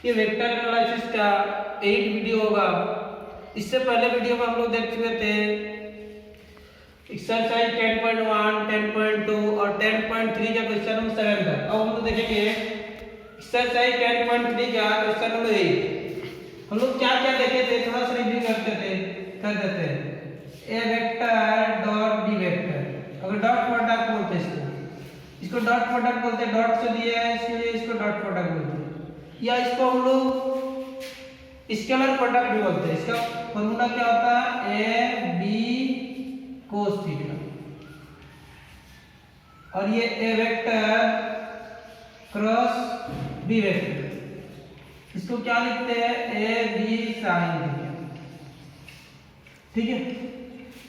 ये vector analysis का 8 video होगा। इससे पहले वीडियो में हम लोग देख चुके थे एक्सरसाइज 10.1, 10.2 और 10.3 का क्वेश्चन नंबर 7 का। अब हम लोग देखेंगे एक्सरसाइज 10.3 का क्वेश्चन नंबर 8। हम लोग क्या क्या देखे थे थोड़ा सा रिव्यू कर देते हैं। A vector dot B vector, अगर डॉट प्रोडक्ट बोलते हैं इसको डॉट प्रोडक्ट बोलते हैं, डॉट से दिया है इसलिए इसको डॉट प्रोडक्ट बोलते हैं, या इसको हम लोग स्केलर प्रोडक्ट भी बोलते हैं। इसका फॉर्मूला क्या होता है, ए बी कोस थीटा, और ये ए वेक्टर क्रॉस बी वेक्टर, इसको क्या लिखते हैं, ए बी साइन थीटा। ठीक है,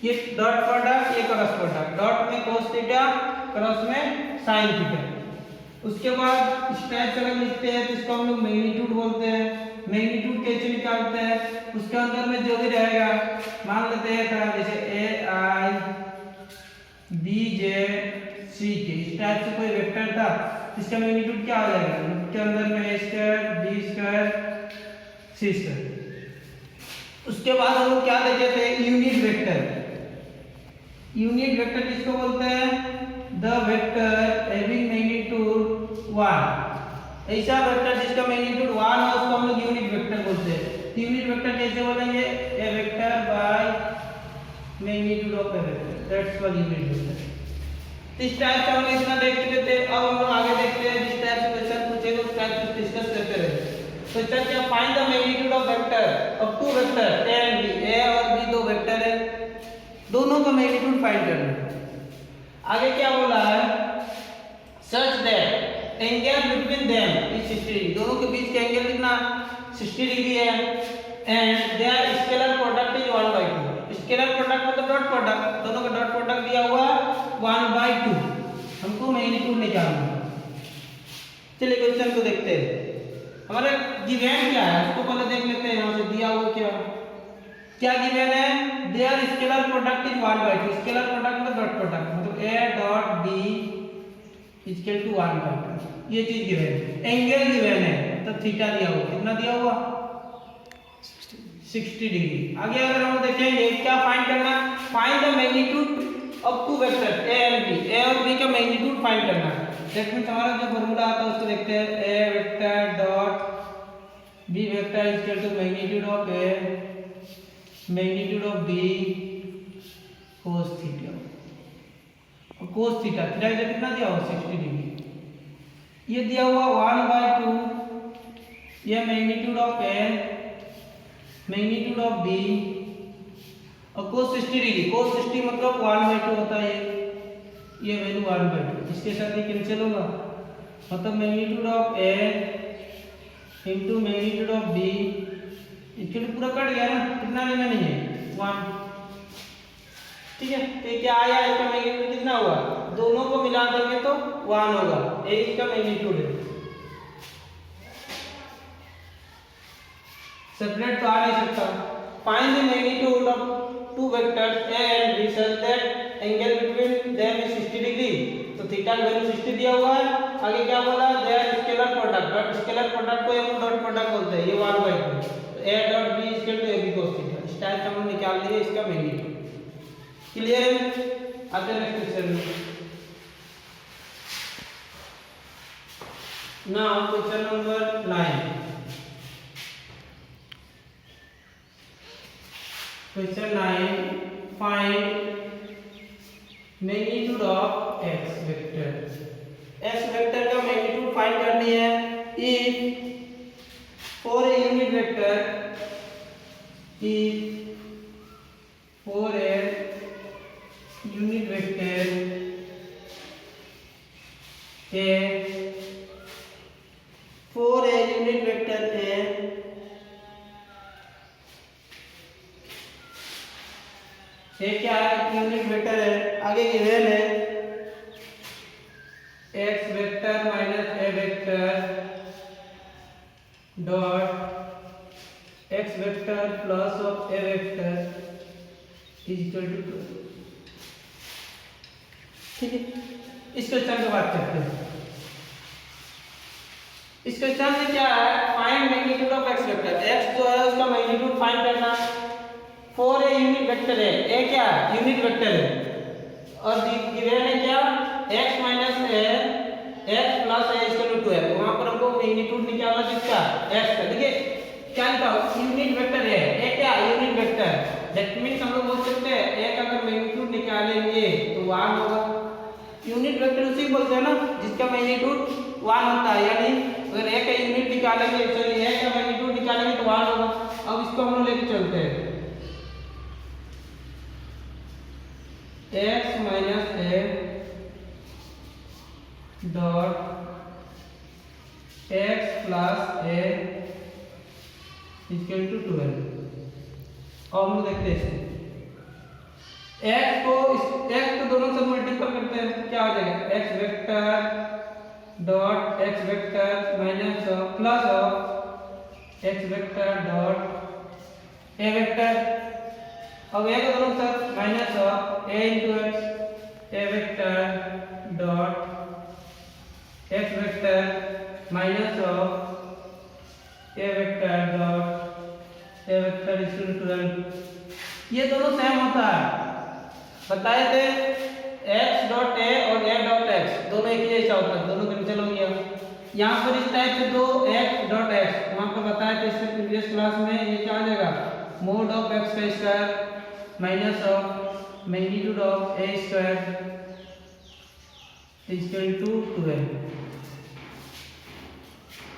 ये डॉट प्रोडक्ट, ये क्रॉस प्रोडक्ट, डॉट में कोस थीटा, क्रॉस में साइन थीटा। उसके बाद इस टाइप से अगर लिखते हैं तो इसको हम लोग मैग्नीट्यूड बोलते हैं। मैग्नीट्यूड कैसे निकालते हैं, उसके अंदर में जो भी रहेगा मान लेते हैं था जैसे ए आई बी जे सी के, इस टाइप से कोई वेक्टर था, इसका मैग्नीट्यूड क्या आ जाएगा, उसके अंदर में ए स्क्वायर बी स्क्वायर सी स्क्वायर। उसके बाद हम लोग क्या देखे थे, यूनिट वेक्टर। यूनिट वेक्टर किसको बोलते हैं, द वेक्टर हैविंग मैग्नीट्यूड 1। ऐसा वेक्टर जिसका मैग्नीट्यूड 1 है उसको हम लोग यूनिट वेक्टर बोलते हैं। यूनिट वेक्टर कैसे बोलेंगे, A vector by magnitude of A vector, that's called unit vector. इस टाइप से हम लोग इतना देख चुके थे। अब हम लोग आगे देखते हैं, जिस टाइप से क्वेश्चन पूछेगा उस टाइप से डिस्कस करते रहे। तो क्या, find the magnitude of vector of two vector A and B, A और बी दो वेक्टर है, दोनों का मैग्नीट्यूड फाइंड करना है। आगे क्या बोला है, such that angle between them is 60 degree, दोनों के बीच का एंगल कितना 60 डिग्री है, and their scalar product is 1/2। Scalar product मतलब डॉट प्रोडक्ट, दोनों का डॉट प्रोडक्ट दिया हुआ 1/2, हमको मैग्नीट्यूड निकालना है। चलिए क्वेश्चन को देखते हैं। हमारा गिवन क्या है उसको पहले देख लेते हैं। यहाँ से दिया हुआ क्या गिवन है, their scalar product is 1/2। Scalar product मतलब डॉट प्रोडक्ट, मतलब A dot B equal to 1/2, ये चीज गिवन है। एंगल गिवन है तो थीटा दिया हुआ, कितना दिया हुआ 60 डिग्री। आगे अगर हम देखेंगे क्या फाइंड करना, find the magnitude of two vector A and B, A और बी का मैग्नीट्यूड फाइंड करना है। दैट मींस हमारा जो फार्मूला आता है उसको देखते हैं, A vector dot B vector equal to magnitude of A magnitude of B cos theta, और cos थीटा थीटा इधर कितना दिया हुआ 60 डिग्री, ये दिया हुआ 1/2, ये magnitude of A magnitude of B, और cos 60 डिग्री, cos 60 मतलब 1/2 होता है, ये वैल्यू 1/2, इसके साथ ये कैंसिल होगा, मतलब magnitude of A into magnitude of B equal पूरा कट गया ना, कितना लेना नहीं है 1। ठीक है, तो क्या आया, इसका मैग्नीट्यूड कितना हुआ, दोनों को मिला देंगे तो 1 होगा, ए इसका मैग्नीट्यूड है। सेपरेट तो आ नहीं सकता। Find the magnitude of two vectors A and B such that angle between them is 60 degree, तो थीटा की वैल्यू 60 दिया हुआ है। आगे क्या बोला, their scalar product, but scalar product को हम डॉट प्रोडक्ट बोलते हैं, ये 1/2, A dot B equal to A B cos theta. इस टाइप से हम निकाल लिए इसका मैग्नीट्यूड। क्लियर है, आते हैं नेक्स्ट क्वेश्चन में। Now question number 9। Question 9, find magnitude of x vector. x vector का मैग्नीट्यूड फाइंड करनी है। If for a unit vector, if for a unit vector A, for a unit vector A क्या है, unit vector है। आगे given है x vector minus A vector dot x vector plus of A vector is equal to 2। ठीक है, इस question की बात करते हैं। इस क्वेश्चन में क्या है, find magnitude of x vector. X जो है उसका मैग्नीट्यूड फाइंड करना है। 4 ए यूनिट वेक्टर है, ए क्या है, यूनिट वेक्टर है, और गिवन है क्या, x minus A x plus A equal to 2 है। वहां पर हमको मैग्नीट्यूड निकालना किसका, x का। देखिए क्या लिखा हो, यूनिट वेक्टर है, ए क्या, यूनिट वेक्टर। दैट मींस हम लोग बोल सकते हैं ए का अगर मैग्नीट्यूड निकालेंगे तो 1 होगा। यूनिट वेक्टर उसी बोलते हैं ना जिसका मैग्नीट्यूड 1 होता है, यानी अगर ए का यूनिट निकालेंगे, चलिए ए का मैग्नीट्यूड निकालेंगे तो 1 होगा। अब इसको हम लोग लेके चलते हैं, x minus a dot x plus A equal to 12। और हम देखते हैं x को दोनों से मल्टीपल करते हैं, क्या हो जाएगा, x vector dot x vector minus plus x vector dot a vector. अब a को दोनों साथ minus a into x, a vector dot x vector minus a vector dot a vector equal to 12। ये दोनों सेम होता है, बताए थे x डॉट a और a डॉट x दोनों एक ही जैसा होता है, दोनों कैंसिल हो गया। यहाँ पर इस टाइप से दो x डॉट x, वहाँ पर बताया था इससे प्रीवियस क्लास में, ये क्या आ जाएगा, मोड ऑफ x का square minus of magnitude of a square equal to 12।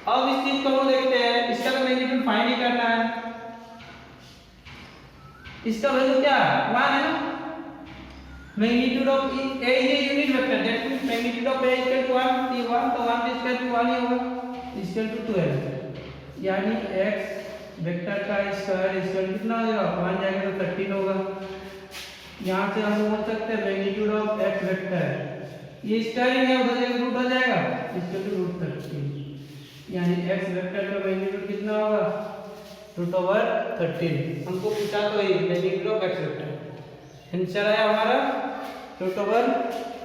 अब इस चीज को हम देखते हैं, इसका तो मैग्नीट्यूड फाइंड ही करना है। इसका वैल्यू क्या है, 1 है ना। मैग्नीट्यूड ऑफ a ये unit vector, that means magnitude of a equal to 1, तो 1 तो 1 इसका भी 1 ही होगा, इक्वल टू 12। यानी x वेक्टर का स्क्वायर इक्वल कितना हो जाएगा, 1 जाएगा तो 13 होगा। यहां से हम बोल सकते हैं मैग्नीट्यूड ऑफ x वेक्टर, ये स्क्वायर है, उधर जाएगा रूट हो जाएगा, इक्वल टू रूट 13। यानी x वेक्टर का मैग्नीट्यूड कितना होगा, रूट ओवर 13। हमको पूछा तो ये magnitude of x vector, answer आया हमारा रूट ओवर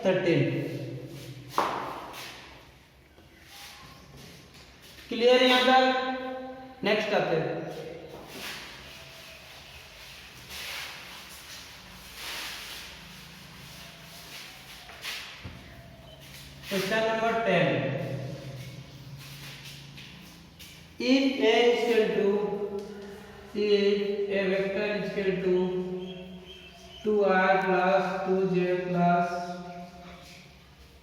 13। क्लियर यहाँ तक। नेक्स्ट आते हैं, question number 10। If a is equal to a vector is equal to 2i plus 2j plus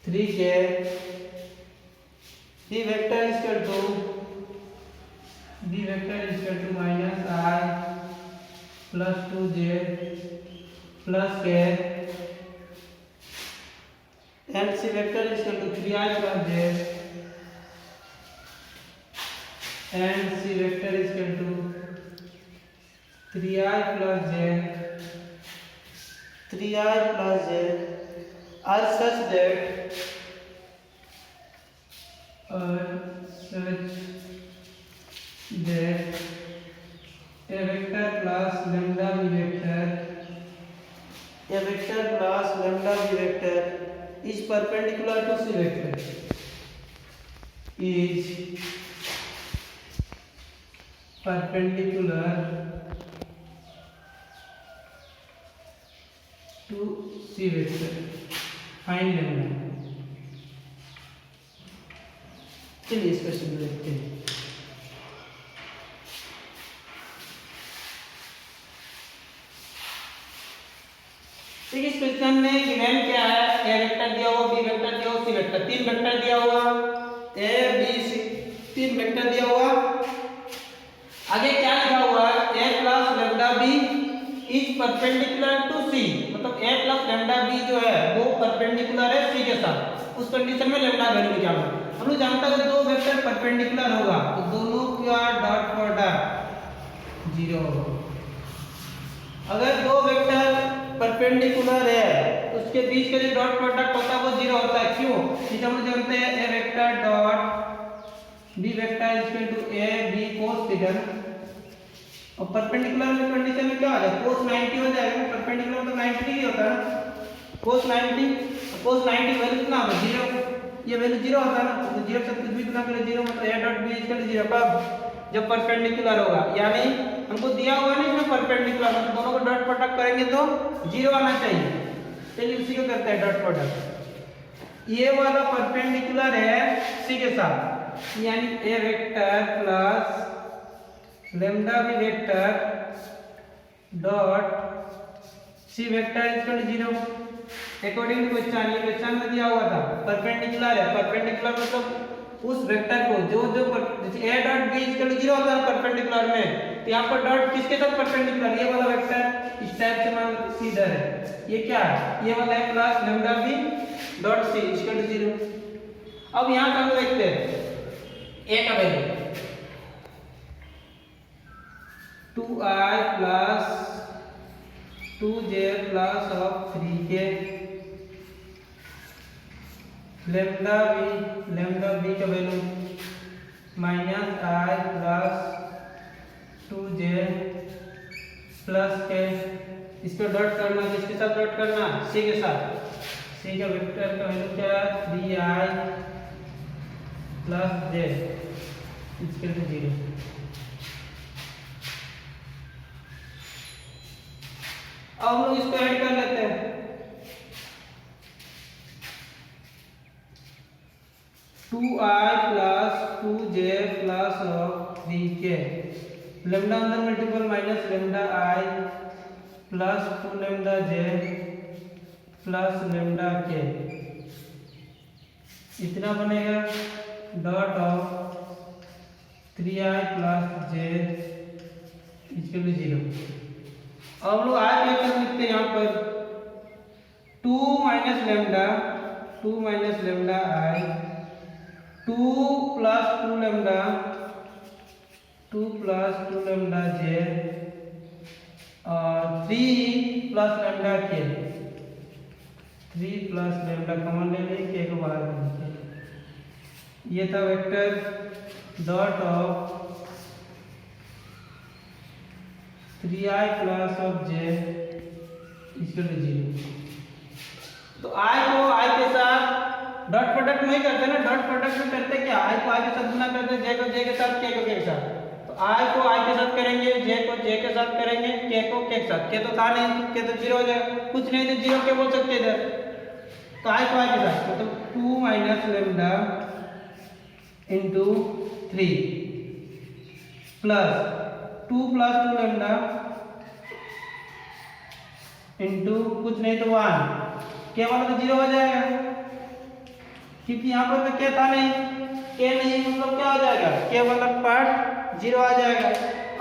3k, b vector is equal to minus I plus 2j plus k, and c vector is equal to 3i plus j, and c vector is equal to 3i plus j are such that a vector plus lambda b vector is perpendicular to c vector, is perpendicular to c vector। Find lambda. चलिए इस question को देखते हैं। देखिए इस question में given क्या है, ए वेक्टर दिया हुआ, बी वेक्टर दिया हुआ, सी वेक्टर, तीन वेक्टर दिया हुआ, ए बी सी, तीन वेक्टर दिया हुआ। आगे क्या लिखा हुआ है, a plus lambda B is perpendicular to C, मतलब a प्लस लैम्डा बी जो है वो परपेंडिकुलर है c के साथ। उस कंडीशन में लैम्डा वैल्यू निकालना। हम लोग जानते हैं दो वेक्टर परपेंडिकुलर होगा तो दोनों का डॉट प्रोडक्ट 0 होगा। अगर दो वेक्टर परपेंडिकुलर है तो उसके बीच का जो डॉट प्रोडक्ट होता है वो 0 होता है। क्यों? इसे हम जानते हैं a vector dot b vector is equal to a b cos theta, और परपेंडिकुलर में कंडीशन में क्या आ जाएगा, cos 90 हो जाएगा। परपेंडिकुलर तो 90 डिग्री होता है ना, cos 90 वैल्यू कितना होगा 0। ये वैल्यू जीरो होता है ना, तो जीरो से कुछ भी गुना करे जीरो, मतलब a dot b equal zero कब, जब परपेंडिकुलर होगा, यानी हमको दिया हुआ नहीं इसमें परपेंडिकुलर, मतलब दोनों को डॉट प्रोडक्ट करेंगे तो जीरो आना चाहिए। चलिए उसी को करते हैं डॉट प्रोडक्ट। ये वाला परपेंडिकुलर है सी के साथ, यानी a vector plus lambda b vector dot c vector equal zero. According to question, ये क्वेश्चन में दिया हुआ था परपेंडिकुलर है, परपेंडिकुलर मतलब उस वेक्टर को जो जैसे a dot b equal zero होता है परपेंडिकुलर में, तो यहाँ पर डॉट किसके साथ परपेंडिकुलर, ये वाला वेक्टर इस टाइप से मान सीधा है, ये क्या है, ये वाला है plus lambda b dot c equal zero. अब यहाँ पर हम देखते हैं a का value 2i plus 2j plus of 3k lambda b का value minus i plus 2j plus k, इसको डॉट करना, किसके साथ डॉट करना, सी के साथ, सी का वेक्टर का वैल्यू क्या है 3i plus j equal to zero. अब हम लोग इसको ऐड कर लेते हैं, two I plus 2j plus of 3k lambda अंदर multiple minus lambda I plus 2 lambda j plus lambda k, इतना बनेगा dot of 3i plus j equal to zero. अब हम लोग आई वेक्टर लिखते हैं यहाँ पर 2 minus lambda i 2 plus 2 lambda j और 3 plus lambda k, 3 plus lambda common ले लें, k को बाहर निकालें। ये था vector dot of 3i plus of j equal to zero. तो i को i के साथ डॉट प्रोडक्ट नहीं करते ना, डॉट प्रोडक्ट में करते क्या, i को i के साथ गुना करते, j को j के साथ, k को k के साथ। तो i को i के साथ करेंगे, j को j के साथ करेंगे, k को k के साथ, k तो था नहीं, k तो जीरो हो जाएगा, कुछ नहीं तो जीरो k बोल सकते इधर। तो i को i के साथ मतलब 2 minus lambda into 3 plus 2 plus 2 lambda into कुछ नहीं तो 1, के वाला तो जीरो हो जाएगा क्योंकि यहाँ पर तो के था नहीं, के नहीं मतलब क्या हो जाएगा, के वाला पार्ट जीरो आ जाएगा।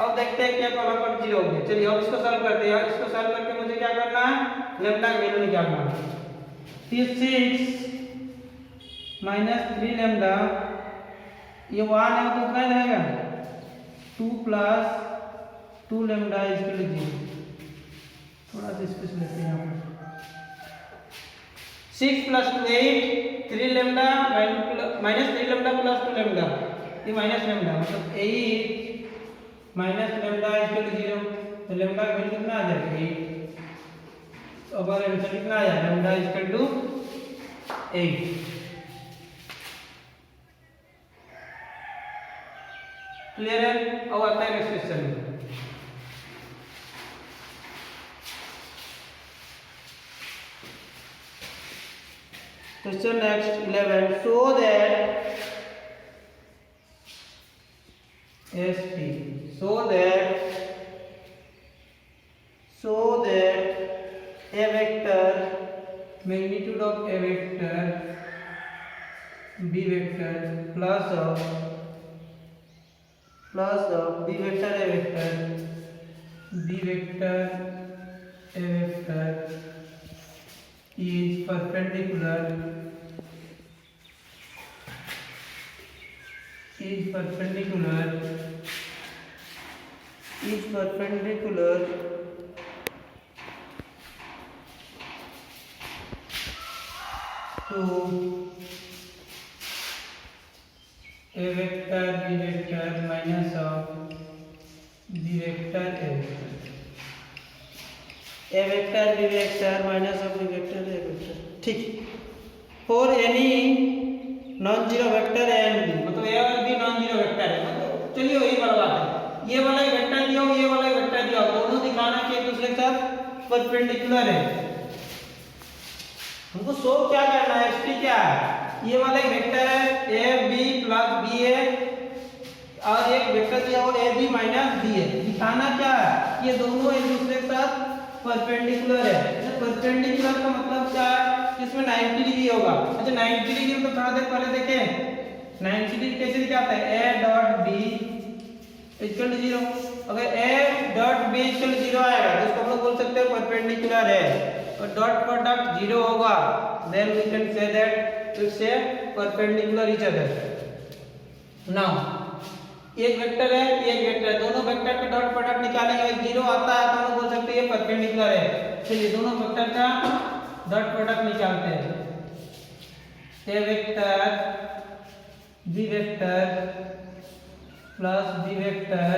अब देखते हैं के वाला पार्ट जीरो हो गया। चलिए अब इसको सॉल्व करते हैं, इसको सॉल्व करके मुझे क्या करना है, लैम्डा का वैल्यू निकालना है। 6 माइनस 3 लैम्डा, ये 1 है तो कितना रहेगा 2 plus 2 lambda equal to zero. थोड़ा सा स्पेस लेते हैं यहाँ पर, 6 plus 2 8, 3 lambda minus 3 lambda plus 2 lambda, ये माइनस लैम्डा मतलब 8 minus lambda equal to zero. तो लैम्डा का वैल्यू कितना आ जाएगा 8। तो अब आंसर कितना आया, लैम्डा इक्वल टू 8। क्लियर है। अब आता है next question. Question next 11. So that a vector, magnitude of a vector b vector plus of b vector a vector is perpendicular to a vector b vector minus of b vector a vector b vector minus of b vector a vector। ठीक, for any non zero vector A and b, मतलब a और B non zero vector है। मतलब चलिए वही वाला बात है, ये वाला वेक्टर दिया हो, ये वाला वेक्टर दिया हो, दोनों दिखाना कि एक दूसरे के साथ परपेंडिकुलर है। हमको शो क्या करना है, एसटी क्या है, ये वाला एक वेक्टर है ए बी प्लस बी है और एक वेक्टर दिया हो ए बी माइनस बी है। दिखाना क्या है, ये दोनों एक दूसरे के साथ परपेंडिकुलर है। परपेंडिकुलर का मतलब क्या है, इसमें 90 डिग्री होगा। अच्छा 90 डिग्री तो थोड़ा देर पहले देखें 90 डिग्री कैसे दिखाते हैं, a dot B equal to 0। अगर a dot B equal to 0 आएगा तो इसको हम लोग बोल सकते हैं परपेंडिकुलर है, और डॉट प्रोडक्ट 0 होगा then we can say that it's a perpendicular each other. Now एक वेक्टर है, एक वेक्टर है, दोनों वेक्टर का डॉट प्रोडक्ट निकालेंगे, 0 आता है तो हम लोग बोल सकते हैं ये परपेंडिकुलर है। चलिए दोनों वेक्टर का डॉट प्रोडक्ट निकालते हैं। A vector B vector plus B vector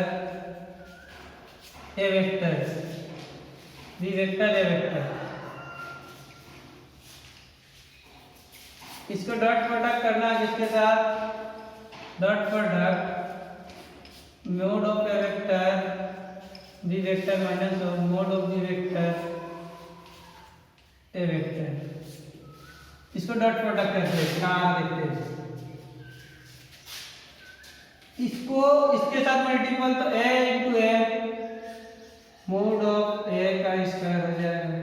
A vector B vector A vector, इसको डॉट प्रोडक्ट करना है किसके साथ, dot product mod of A vector B vector minus mod of B vector A vector. इसको dot product करते हैं, कहाँ देखते हैं इसको, इसके साथ मल्टीपल तो A into A mod of A का स्क्वायर हो जाएगा,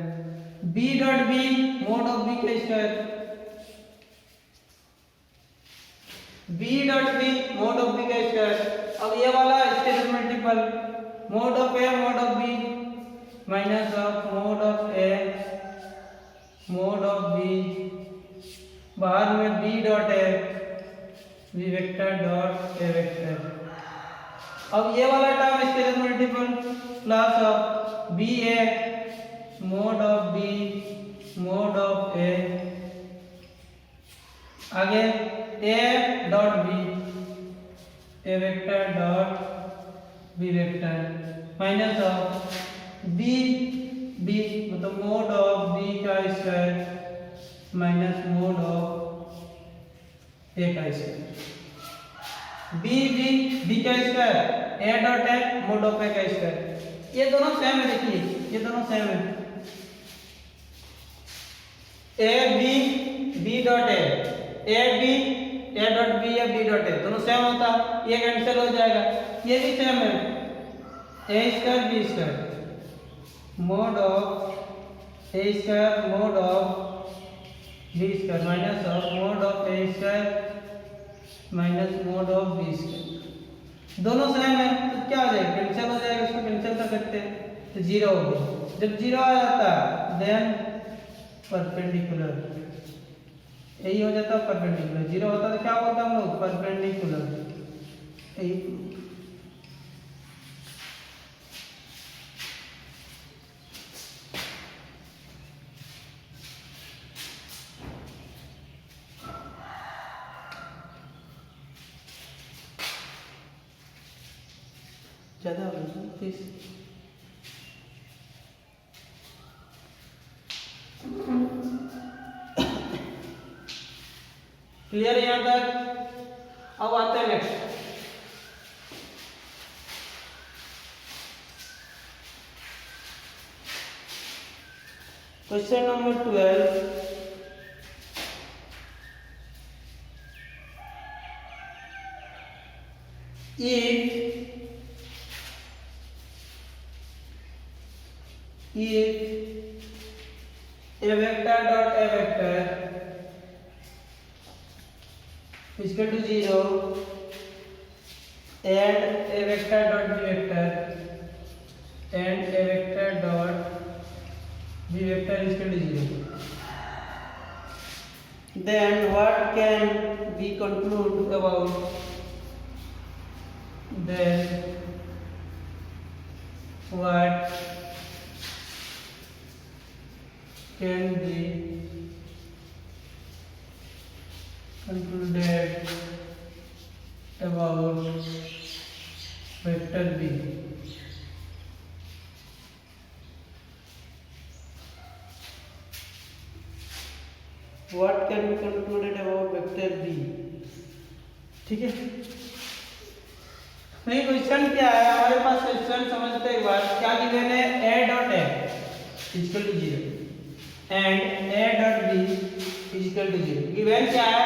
B dot B mod of B का square, B dot B mod of B का स्क्वायर। अब ये वाला इसके साथ multiple mod of A mod of B minus of mod of A mod of B, बाहर में B dot A B vector dot A vector. अब ये वाला टर्म इसके साथ multiple plus of B A mod of B mod of A, आगे A dot B A vector dot B vector minus of B B मतलब mod of B का square minus mod of A का square, B B B का square A dot A mod of A का square. ये दोनों same है, देखिए ये दोनों सेम है, a b b dot A b a dot b या बी डॉट ए दोनों सेम होता है, ये कैंसिल हो जाएगा। ये भी सेम है, A square B square mod of A square mod of B square minus of mod of A square minus mod of B square. दोनों सेम है तो क्या हो जाएगा, कैंसिल हो जाएगा, इसको कैंसिल कर सकते हैं तो 0 हो गया। जब 0 आ जाता है देन परपेंडिकुलर, यही हो जाता है परपेंडिकुलर। 0 होता तो क्या बोलते हैं हम लोग, परपेंडिकुलर। ज़्यादा हो गया प्लीज। क्लियर यहाँ तक? अब आते हैं next, question number 12। if a vector dot a vector is equal to 0 and a vector dot b vector and a vector dot b vector is equal to 0, then what can we conclude about, then what can be concluded about vector b? What can be concluded about vector b? ठीक है। नहीं question क्या है हमारे पास, question समझते एक बार क्या given है, a dot a equal to 0 and a dot b equal to 0। Given क्या है,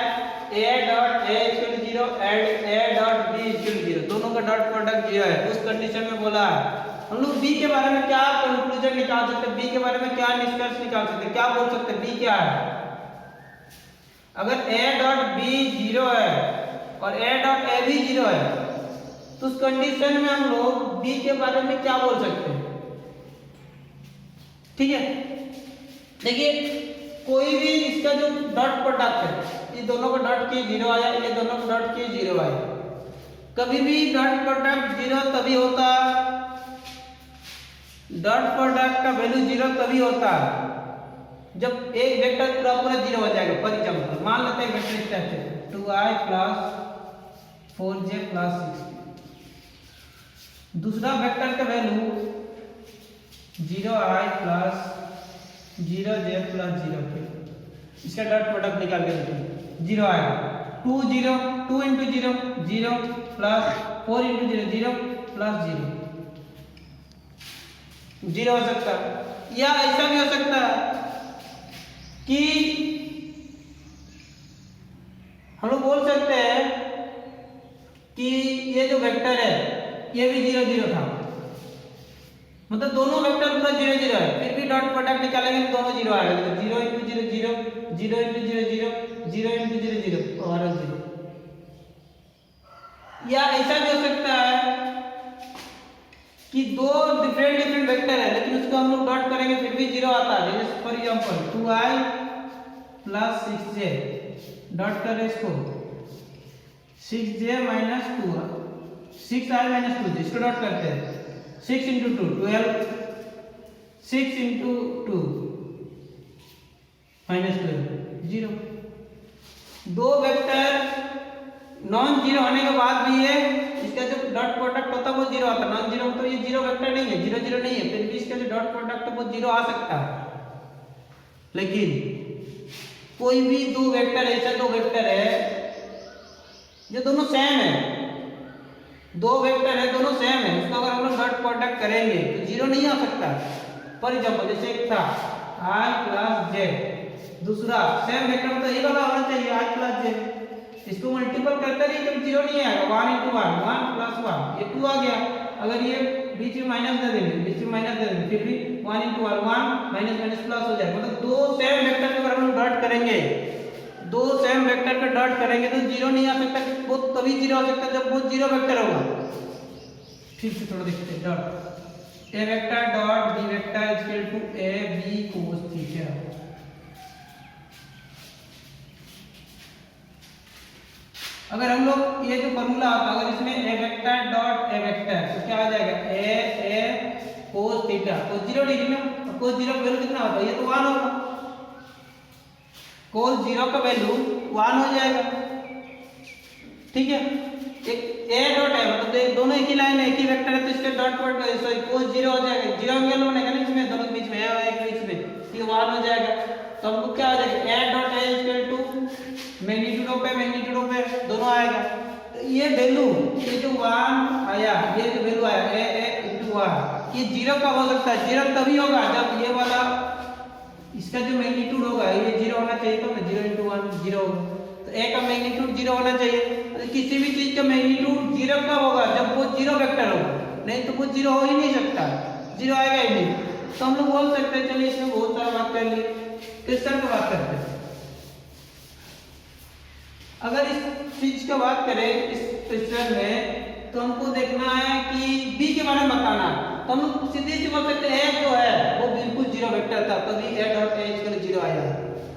a dot a equal to 0 and a dot b equal to 0, दोनों का डॉट प्रोडक्ट 0 है। उस कंडीशन में बोला है हम लोग b के बारे में क्या कंक्लूजन निकाल सकते हैं, b के बारे में क्या निष्कर्ष निकाल सकते हैं, क्या बोल सकते हैं, b क्या है। अगर a डॉट b 0 है और a डॉट a भी 0 है तो उस कंडीशन में हम लोग b के बारे में क्या बोल सकते हैं। ठीक है, देखिए कोई भी इसका जो डॉट प्रोडक्ट है, ये दोनों का डॉट के 0 आया, ये दोनों का डॉट के 0 आया। कभी भी डॉट प्रोडक्ट 0 तभी होता, डॉट प्रोडक्ट का वैल्यू 0 तभी होता जब एक वेक्टर पूरा पूरा 0 हो जाएगा। फॉर एग्जांपल मान लेते हैं वेक्टर इस टाइप से 2i प्लस 4j प्लस 6। दूसरा वेक्टर का value 0i plus 0j plus 0k, इसका डॉट प्रोडक्ट निकाल के देखिए 0 आएगा। 2 0 2 इंटू 0 0 प्लस 4 इंटू 0 0 प्लस 0 हो सकता है। या ऐसा भी हो सकता है कि हम लोग बोल सकते हैं कि ये जो वेक्टर है ये भी 0 0 था, मतलब दोनों वेक्टर पूरा 0 0 है, फिर भी डॉट प्रोडक्ट निकालेंगे तो दोनों 0 आएगा। 0 इंटू 0 0 0 इंटू 0 0 0 इंटू 0 0 और 0। या ऐसा भी हो सकता है कि दो डिफरेंट वेक्टर है लेकिन उसको हम लोग डॉट करेंगे फिर भी 0 आता है। जैसे for example 2i plus 6j, dot करें इसको 6j minus 2, 6i minus 2j, इसको डॉट करते हैं 6 इंटू 2 12, 6 इंटू 2 माइनस 12 0। दो वेक्टर नॉन जीरो होने के बाद भी ये इसका जो डॉट प्रोडक्ट होता है वो 0 आता है। नॉन जीरो मतलब ये 0 वेक्टर नहीं है, 0 0 नहीं है, फिर भी इसका जो डॉट प्रोडक्ट है वो 0 आ सकता है। लेकिन कोई भी दो वेक्टर ऐसा दो वेक्टर है जो दोनों सेम है, दो वेक्टर है दोनों सेम है, उसका अगर हम लोग डॉट प्रोडक्ट करेंगे तो 0 नहीं आ सकता। फॉर एग्जांपल जैसे एक था i प्लस j, दूसरा सेम वेक्टर तो ये वाला होना चाहिए i प्लस j, इसको मल्टीपल करते रहिए तो 0 नहीं आएगा। 1 इंटू 1 1 प्लस 1 ये 2 आ गया। अगर ये बीच में माइनस दे देंगे, बीच में माइनस दे देंगे, फिर भी 1 इंटू 1 1 माइनस माइनस प्लस हो जाएगा। मतलब दो सेम वेक्टर को अगर हम डॉट करेंगे, दो सेम वेक्टर का डॉट करेंगे तो 0 नहीं आ सकता। वो तभी 0 हो सकता है जब वो 0 वेक्टर होगा। ठीक से थोड़ा देखते हैं dot a vector dot b vector equal to a b cos theta. अगर हम लोग ये जो फॉर्मूला आता अगर इसमें a vector dot a vector तो क्या आ जाएगा a cos थीटा। तो 0 डिग्री में cos 0 का वैल्यू कितना होगा, ये तो 1 होगा। cos 0 का वैल्यू 1 हो जाएगा। ठीक है, एक a डॉट है मतलब दोनों एक ही लाइन है, एक ही वेक्टर है तो इसके डॉट प्रोडक्ट सॉरी cos 0 हो जाएगा। 0 का वैल्यू बनेगा ना इसमें, दोनों के बीच में a और एक बीच में, ये 1 हो जाएगा। तो हमको क्या आ जाएगा a dot a equal to magnitude of a दोनों आएगा। तो ये वैल्यू ये जो 1 आया, ये जो वैल्यू आया a into 1, ये 0 कब हो सकता है, 0 तभी होगा जब ये वाला इसका जो मैग्नीट्यूड होगा ये 0 होना चाहिए। तो 0 into 1 0 होगा, तो a का मैग्नीट्यूड 0 होना चाहिए। तो किसी भी चीज का मैग्नीट्यूड 0 कब होगा, जब वो 0 वेक्टर होगा, नहीं तो वो 0 हो ही नहीं सकता, 0 आएगा ही नहीं। तो हम लोग बोल सकते हैं, चलिए इसमें बहुत सारा बात कर ली, क्वेश्चन की बात करते हैं। अगर इस चीज का बात करें इस क्वेश्चन में तो हमको देखना है कि b के बारे में बताना है। तो हम लोग सीधे से बोल सकते हैं a जो है वो बिल्कुल 0 वेक्टर था, तभी a डॉट a इक्वल 0 आया।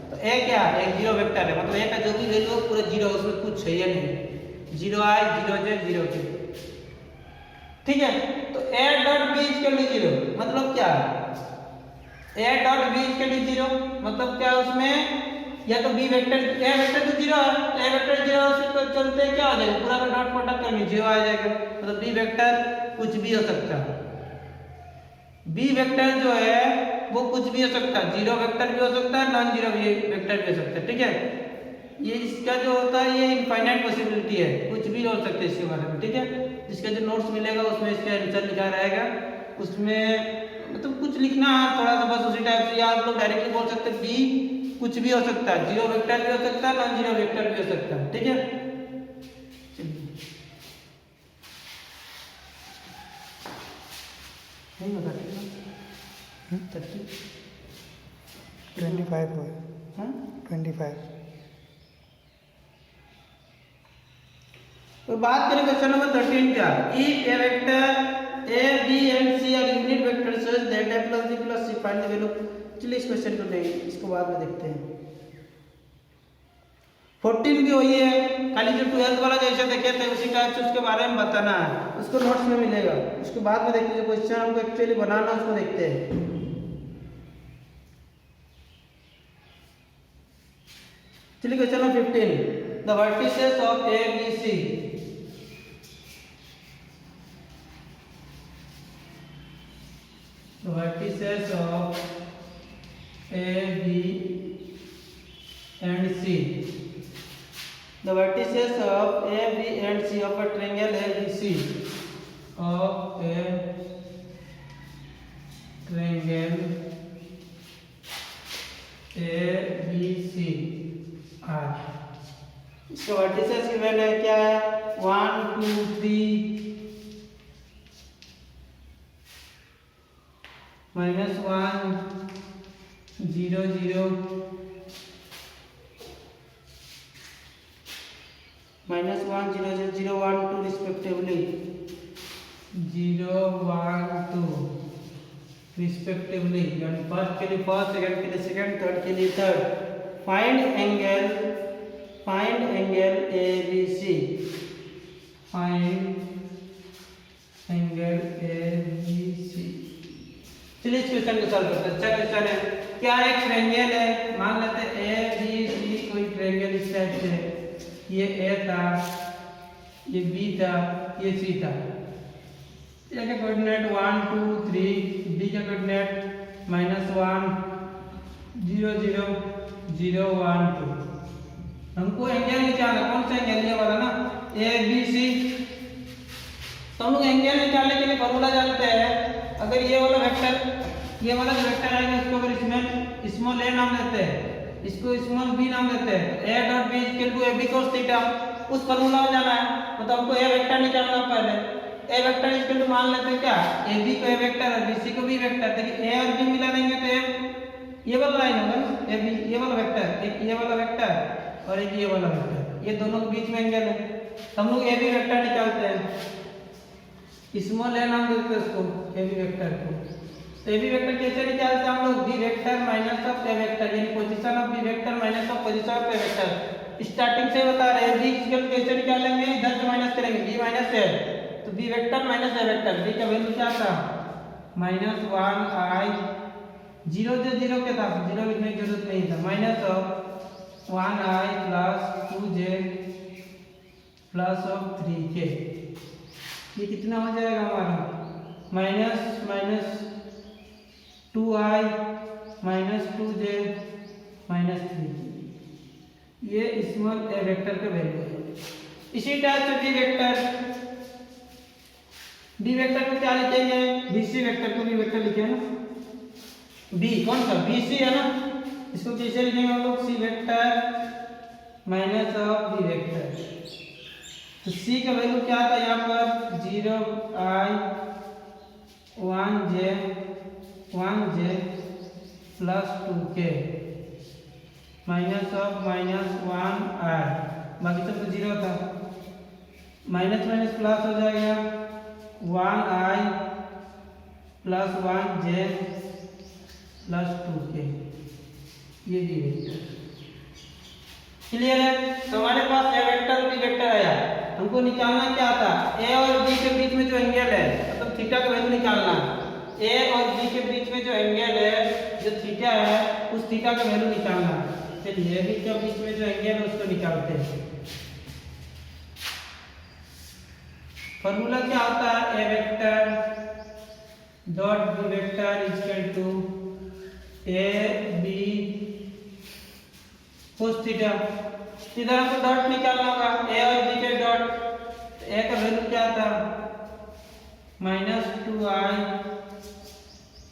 तो a क्या है, एक 0 वेक्टर है, मतलब a का जो भी वैल्यू है पूरा 0 है, उसमें कुछ है या नहीं, 0 i 0 j 0 k। ठीक है, तो a डॉट b इक्वल 0 मतलब क्या है, a डॉट b इक्वल 0 मतलब क्या है, उसमें या तो b वेक्टर a वेक्टर तो 0 है, तो a वेक्टर 0 से तो चलते क्या हो जाएगा, पूरा का डॉट प्रोडक्ट करेंगे 0 आ जाएगा। मतलब b वेक्टर कुछ भी हो सकता है, b वेक्टर जो है वो कुछ भी हो सकता है, 0 वेक्टर भी हो सकता है, नॉन जीरो भी वेक्टर भी हो सकता है। ठीक है, ये इसका जो होता है ये इनफाइनाइट पॉसिबिलिटी है, कुछ भी हो सकता है इसके बारे में, ठीक है। जिसका जो नोट्स मिलेगा उसमें इसका आंसर लिखा रहेगा, उसमें मतलब कुछ लिखना है थोड़ा सा बस उसी टाइप से, या आप लोग डायरेक्टली बोल सकते हैं बी कुछ भी हो सकता है, जीरो वेक्टर भी हो सकता है, नॉन जीरो वेक्टर भी हो सकता है, ठीक है। नहीं होगा 25 हुआ हाँ 25। तो बात करें क्वेश्चन नंबर 13 का, if a vector a b and c are unit vector such that a plus b plus c find the value. चलिए इस क्वेश्चन को नहीं, इसको बाद में देखते हैं। 14 भी वही है, खाली जो 12th वाला जैसे देखे थे उसी टाइप से उसके बारे में बताना है, उसको नोट्स में मिलेगा, उसके बाद में देखते हैं। क्वेश्चन हमको एक्चुअली बनाना उसको देखते हैं। चलिए question number 15, the vertices of A B C. The vertices of A, B and C. The vertices of A, B and C of a triangle ABC. Of a triangle ABC are. इसका vertices given है क्या है? 1, 2, 3 -1 0 0 -1 0 0 0 1 2 respectively 0 1 2 respectively, यानी first के लिए first, second के लिए second, third के लिए third. Find angle ABC, find angle ABC। चलिए इस क्वेश्चन को सॉल्व करते हैं। अच्छा क्वेश्चन है, क्या एक ट्रायंगल है, मान लेते हैं ए बी सी, कोई ट्रायंगल इस टाइप से, ये ए था, ये बी था, ये सी था। ए का कोऑर्डिनेट 1 2 3, बी का कोऑर्डिनेट -1 0 0 0 1 2। हमको एंगल निकालना, कौन सा एंगल, ये वाला ना, ए बी सी। तो हम लोग एंगल निकालने के लिए फॉर्मूला जानते हैं। अगर ये वाला वेक्टर, ये वाला जो वेक्टर आएगा इसको अगर इसमें स्मॉल a नाम देते हैं, इसको स्मॉल b नाम देते हैं, a dot b equal to ab cos theta, उस फार्मूला में जाना है। मतलब हमको a वेक्टर निकालना पहले। a वेक्टर इक्वल टू मान लेते हैं क्या, ab को a वेक्टर और bc को b वेक्टर। देखिए a और b मिला देंगे तो ये वाला लाइन होगा ना, ab ये वाला वेक्टर, एक ये वाला वेक्टर और एक ये वाला वेक्टर, ये दोनों के बीच में एंगल है। तो हम लोग ab वेक्टर निकालते हैं, स्मॉल a नाम देते हैं उसको, ab वेक्टर को। तो ab वेक्टर कैसे निकालते हैं हम लोग, b vector minus of a vector, यानी position of b vector minus of position of a vector. Starting से बता रहे हैं b इक्वल कैसे निकालेंगे, इधर से माइनस करेंगे, b माइनस a, तो b vector minus a vector, b का वैल्यू क्या था -1i 0 जो 0 के था, 0 लिखने की जरूरत नहीं था, minus of 1i plus 2j plus of 3k। ये कितना हो जाएगा हमारा, minus 2i minus 2j minus 3। ये स्मॉल a वेक्टर का वैल्यू है। इसी टाइप से b वेक्टर को क्या लिखेंगे, bc वेक्टर को b वेक्टर लिखे ना, b कौन सा bc है ना, इसको कैसे लिखेंगे हम लोग, c vector minus of b vector. तो c का वैल्यू क्या था यहाँ पर, 0i 1j plus 2k minus of -1i, बाकी सब तो 0 था, माइनस माइनस प्लस हो जाएगा 1i plus 1j plus 2k, ये भी वेक्टर क्लियर है। तो हमारे पास a वेक्टर b वेक्टर आया, हमको निकालना क्या था, a और b के बीच में जो एंगल है, मतलब थीटा का वैल्यू निकालना। a और b के बीच में जो एंगल है, जो थीटा है, उस थीटा का वैल्यू निकालना। चलिए a b के बीच में जो एंगल है उसको निकालते हैं। फॉर्मूला क्या होता है, a vector dot b vector equal to a b cos theta इधर हमको डॉट निकालना होगा, ए और बी के डॉट। ए का वैल्यू क्या था, -2i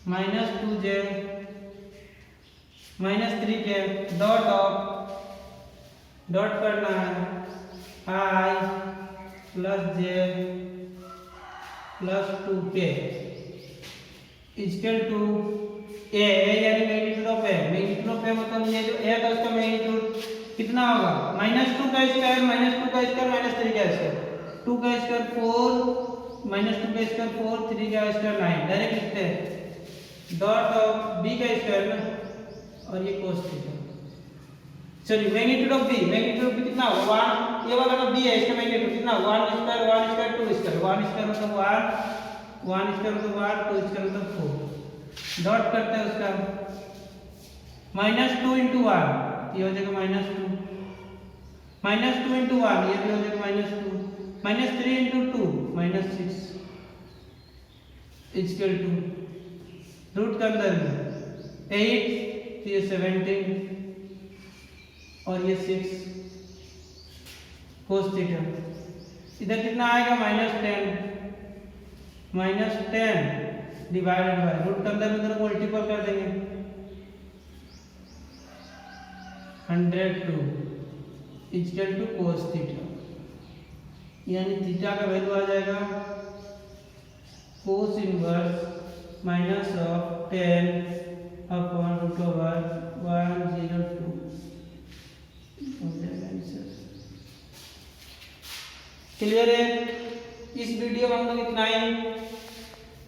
-2j -3j dot of, dot करना है i + j + 2k equal to A यानी magnitude of A. Magnitude of A मतलब ये जो ए का उसका मैग्नीट्यूड कितना होगा, -2 का स्क्वायर -2 का स्क्वायर -3 का स्क्वायर, 2 का स्क्वायर 4 -2 का स्क्वायर 4 3 का स्क्वायर 9। डायरेक्ट लिखते हैं डॉट ऑफ बी का स्क्वायर ना, और ये cos थीटा। चलिए magnitude of b, magnitude of b कितना होगा 1, ये वाला ना बी है, इसका मैग्नीट्यूड कितना 1 स्क्वायर 1 स्क्वायर 2 स्क्वायर, 1 स्क्वायर मतलब 1 स्क्वायर मतलब 1 2 स्क्वायर मतलब 4। डॉट करते हैं उसका -2 × 1 ये हो जाएगा -2, -2 × 1 ये भी हो जाएगा -2, -3 × 2 -6 इक्वल टू रूट के अंदर में 8 तो ये 17 और ये 6 cos थीटा। इधर कितना आएगा -10 डिवाइडेड बाय रूट के अंदर में दोनों मल्टीपल कर देंगे 102 इक्वल टू cos थीटा, यानी थीटा का वैल्यू आ जाएगा cos इनवर्स -10 अपॉन √102। क्लियर है? इस वीडियो में हम लोग इतना ही,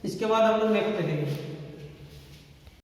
इसके बाद हम लोग नेक्स्ट देखेंगे।